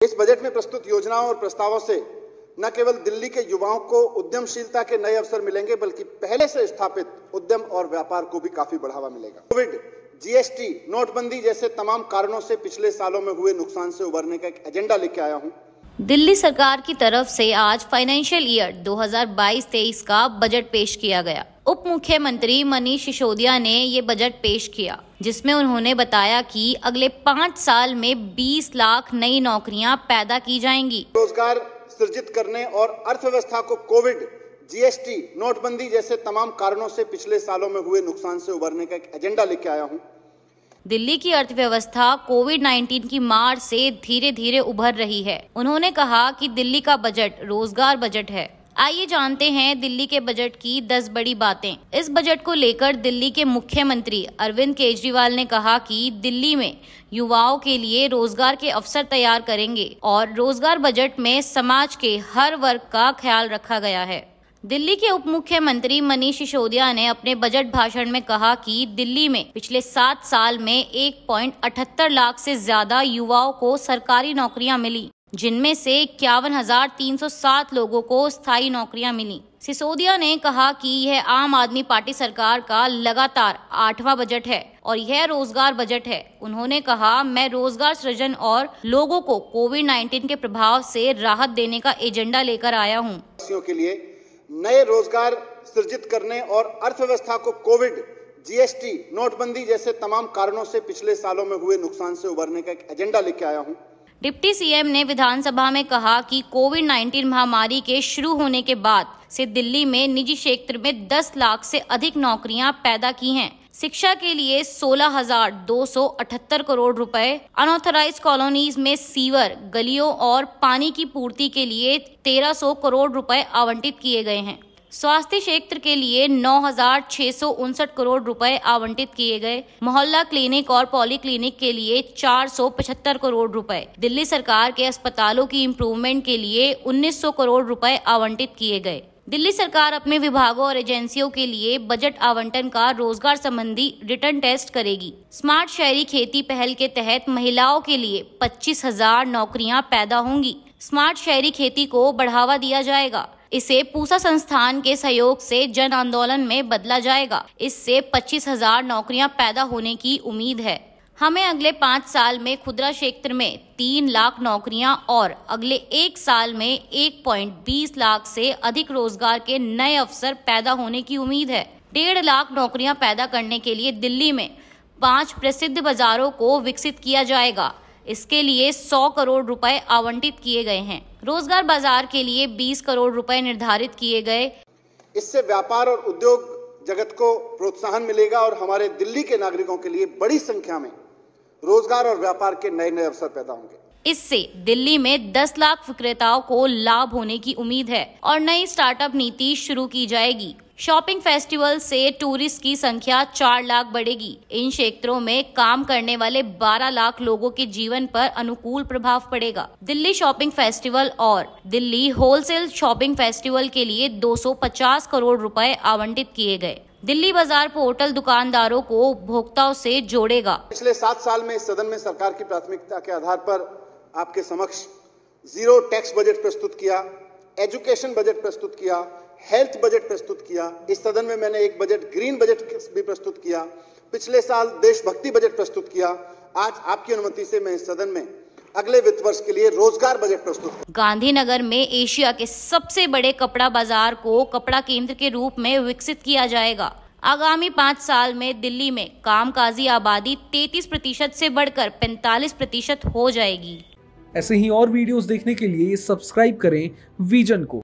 इस बजट में प्रस्तुत योजनाओं और प्रस्तावों से न केवल दिल्ली के युवाओं को उद्यमशीलता के नए अवसर मिलेंगे, बल्कि पहले से स्थापित उद्यम और व्यापार को भी काफी बढ़ावा मिलेगा। कोविड, जीएसटी, नोटबंदी जैसे तमाम कारणों से पिछले सालों में हुए नुकसान से उबरने का एक एजेंडा लेके आया हूँ। दिल्ली सरकार की तरफ से आज फाइनेंशियल ईयर 2022-23 का बजट पेश किया गया। उप मुख्यमंत्री मनीष सिसोदिया ने ये बजट पेश किया, जिसमें उन्होंने बताया कि अगले 5 साल में 20 लाख नई नौकरियां पैदा की जाएंगी। रोजगार सृजित करने और अर्थव्यवस्था को कोविड, जीएसटी, नोटबंदी जैसे तमाम कारणों से पिछले सालों में हुए नुकसान से उबरने का एक एजेंडा लेके आया हूँ। दिल्ली की अर्थव्यवस्था कोविड-19 की मार से धीरे धीरे उभर रही है। उन्होंने कहा कि दिल्ली का बजट रोजगार बजट है। आइए जानते हैं दिल्ली के बजट की 10 बड़ी बातें। इस बजट को लेकर दिल्ली के मुख्यमंत्री अरविंद केजरीवाल ने कहा कि दिल्ली में युवाओं के लिए रोजगार के अवसर तैयार करेंगे और रोजगार बजट में समाज के हर वर्ग का ख्याल रखा गया है। दिल्ली के उप मुख्यमंत्री मनीष सिसोदिया ने अपने बजट भाषण में कहा कि दिल्ली में पिछले 7 साल में 1.78 लाख से ज्यादा युवाओं को सरकारी नौकरियां मिली, जिनमें से 51,307 लोगों को स्थायी नौकरियां मिली। सिसोदिया ने कहा कि यह आम आदमी पार्टी सरकार का लगातार 8वां बजट है और यह रोजगार बजट है। उन्होंने कहा, मैं रोजगार सृजन और लोगों को कोविड-19 के प्रभाव से राहत देने का एजेंडा लेकर आया हूँ। के लिए नए रोजगार सृजित करने और अर्थव्यवस्था को कोविड, जीएसटी, नोटबंदी जैसे तमाम कारणों से पिछले सालों में हुए नुकसान से उबरने का एक एजेंडा लेके आया हूँ। डिप्टी सीएम ने विधानसभा में कहा कि कोविड-19 महामारी के शुरू होने के बाद से दिल्ली में निजी क्षेत्र में 10 लाख से अधिक नौकरियां पैदा की हैं। शिक्षा के लिए 16,278 करोड़ रुपए, अनऑथराइज्ड कॉलोनीज में सीवर, गलियों और पानी की पूर्ति के लिए 1,300 करोड़ रुपए आवंटित किए गए हैं। स्वास्थ्य क्षेत्र के लिए 9,659 करोड़ रुपए आवंटित किए गए। मोहल्ला क्लिनिक और पॉली क्लिनिक के लिए 475 करोड़ रुपए। दिल्ली सरकार के अस्पतालों की इम्प्रूवमेंट के लिए 1,900 करोड़ रुपए आवंटित किए गए। दिल्ली सरकार अपने विभागों और एजेंसियों के लिए बजट आवंटन का रोजगार संबंधी रिटर्न टेस्ट करेगी। स्मार्ट शहरी खेती पहल के तहत महिलाओं के लिए 25,000 नौकरियां पैदा होंगी। स्मार्ट शहरी खेती को बढ़ावा दिया जाएगा। इसे पूसा संस्थान के सहयोग से जन आंदोलन में बदला जाएगा। इससे 25,000 नौकरियां पैदा होने की उम्मीद है। हमें अगले 5 साल में खुदरा क्षेत्र में 3 लाख नौकरियां और अगले 1 साल में 1.20 लाख से अधिक रोजगार के नए अवसर पैदा होने की उम्मीद है। 1.5 लाख नौकरियां पैदा करने के लिए दिल्ली में 5 प्रसिद्ध बाजारों को विकसित किया जाएगा। इसके लिए 100 करोड़ रुपए आवंटित किए गए हैं। रोजगार बाजार के लिए 20 करोड़ रुपए निर्धारित किए गए। इससे व्यापार और उद्योग जगत को प्रोत्साहन मिलेगा और हमारे दिल्ली के नागरिकों के लिए बड़ी संख्या में रोजगार और व्यापार के नए नए अवसर पैदा होंगे। इससे दिल्ली में 10 लाख विक्रेताओं को लाभ होने की उम्मीद है और नई स्टार्टअप नीति शुरू की जाएगी। शॉपिंग फेस्टिवल से टूरिस्ट की संख्या 4 लाख बढ़ेगी। इन क्षेत्रों में काम करने वाले 12 लाख लोगों के जीवन पर अनुकूल प्रभाव पड़ेगा। दिल्ली शॉपिंग फेस्टिवल और दिल्ली होलसेल शॉपिंग फेस्टिवल के लिए 250 करोड़ रुपए आवंटित किए गए। दिल्ली बाजार पोर्टल दुकानदारों को उपभोक्ताओं से जोड़ेगा। पिछले 7 साल में इस सदन में सरकार की प्राथमिकता के आधार पर आपके समक्ष जीरो टैक्स बजट प्रस्तुत किया, एजुकेशन बजट प्रस्तुत किया, हेल्थ बजट प्रस्तुत किया। इस सदन में मैंने एक बजट ग्रीन बजट भी प्रस्तुत किया। पिछले साल देशभक्ति बजट प्रस्तुत किया। आज आपकी अनुमति से मैं इस सदन में अगले वित्त वर्ष के लिए रोजगार बजट प्रस्तुत। गांधीनगर में एशिया के सबसे बड़े कपड़ा बाजार को कपड़ा केंद्र के रूप में विकसित किया जाएगा। आगामी 5 साल में दिल्ली में कामकाजी आबादी 33% से बढ़कर 45% हो जाएगी। ऐसे ही और वीडियोस देखने के लिए सब्सक्राइब करें विजन को।